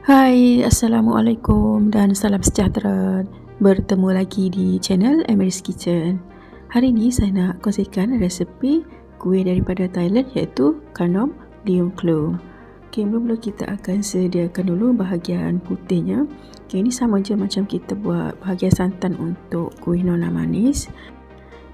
Hai, Assalamualaikum dan salam sejahtera. Bertemu lagi di channel Emily's Kitchen. Hari ini saya nak kongsikan resepi kuih daripada Thailand iaitu Kanom Liung Klung. Mula-mula kita akan sediakan dulu bahagian putihnya. Ini sama je macam kita buat bahagian santan untuk kuih nona manis.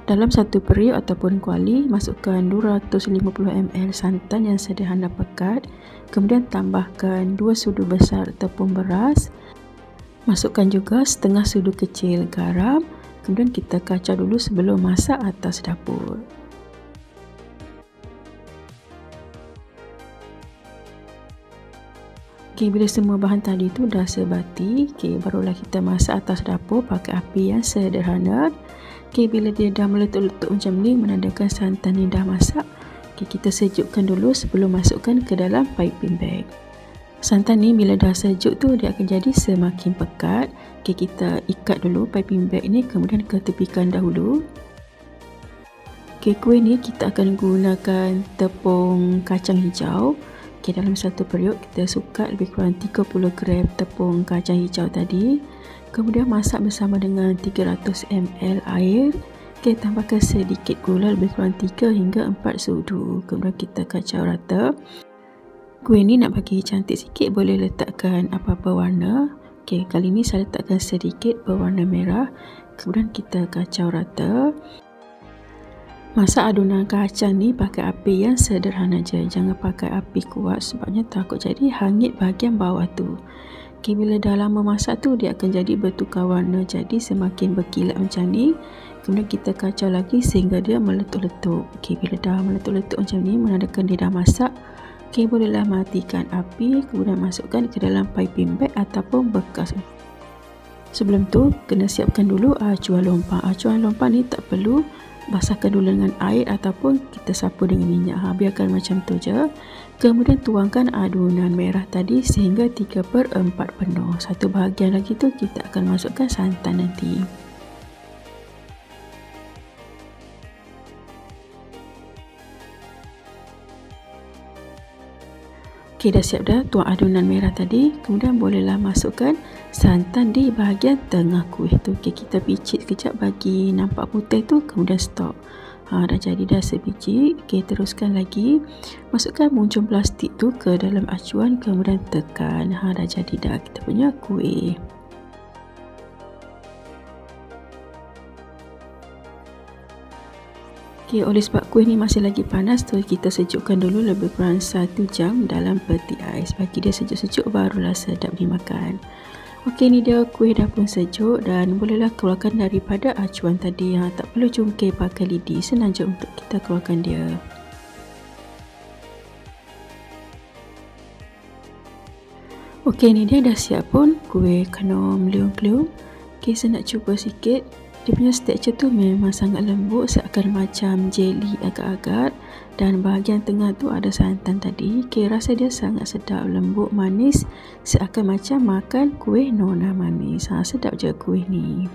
Dalam satu periuk ataupun kuali, masukkan 250 ml santan yang sederhana pekat. Kemudian tambahkan 2 sudu besar tepung beras. Masukkan juga setengah sudu kecil garam. Kemudian kita kacau dulu sebelum masak atas dapur. Bila semua bahan tadi tu dah sebati, barulah kita masak atas dapur pakai api yang sederhana. Bila dia dah meletup-letup macam ni, menandakan santan ni dah masak. Kita sejukkan dulu sebelum masukkan ke dalam piping bag. Santan ni bila dah sejuk tu dia akan jadi semakin pekat. Kita ikat dulu piping bag ni, kemudian ketepikan dahulu. Kuih ni kita akan gunakan tepung kacang hijau. Dalam satu periuk kita sukat lebih kurang 30 gram tepung kacang hijau tadi. Kemudian masak bersama dengan 300 ml air. Tambahkan sedikit gula lebih kurang 3 hingga 4 sudu. Kemudian kita kacau rata. Kuih ni nak bagi cantik sikit boleh letakkan apa-apa warna. Kali ni saya letakkan sedikit berwarna merah. Kemudian kita kacau rata. Masak adunan kacang ni pakai api yang sederhana je. Jangan pakai api kuat sebabnya takut jadi hangit bahagian bawah tu. Bila dah lama masak tu dia akan jadi bertukar warna, jadi semakin berkilat macam ni. Kemudian kita kacau lagi sehingga dia meletup-letup. Bila dah meletup-letup macam ni menandakan dia dah masak. Bolehlah matikan api, kemudian masukkan ke dalam piping bag ataupun bekas. Sebelum tu kena siapkan dulu acuan lompang. Acuan lompang ni tak perlu basahkan dulu dengan air ataupun kita sapu dengan minyak. Biarkan macam tu je. Kemudian tuangkan adunan merah tadi sehingga 3/4 penuh. Satu bahagian lagi tu kita akan masukkan santan nanti. Dah siap dah tuang adunan merah tadi. Kemudian bolehlah masukkan santan di bahagian tengah kuih tu. Kita picit sekejap bagi nampak putih tu, kemudian stop. Dah jadi dah sebiji. Teruskan lagi. Masukkan muncung plastik tu ke dalam acuan, kemudian tekan. Dah jadi dah kita punya kuih. Oleh sebab kuih ni masih lagi panas tu, kita sejukkan dulu lebih kurang 1 jam dalam peti ais. Bagi dia sejuk-sejuk barulah sedap dimakan. Ni dia kuih dah pun sejuk dan bolehlah keluarkan daripada acuan tadi. Tak perlu cungkir pakai lidi, senang je untuk kita keluarkan dia. Ni dia dah siap pun kuih Kanom Liung Klung. Saya nak cuba sikit. Dia punya tekstur tu memang sangat lembut, seakan macam jelly agak-agak, dan bahagian tengah tu ada santan tadi. Rasa dia sangat sedap, lembut, manis, seakan macam makan kuih nona manis. Sedap je kuih ni.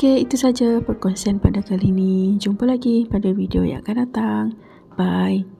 Itu saja perkongsian pada kali ini. Jumpa lagi pada video yang akan datang. Bye.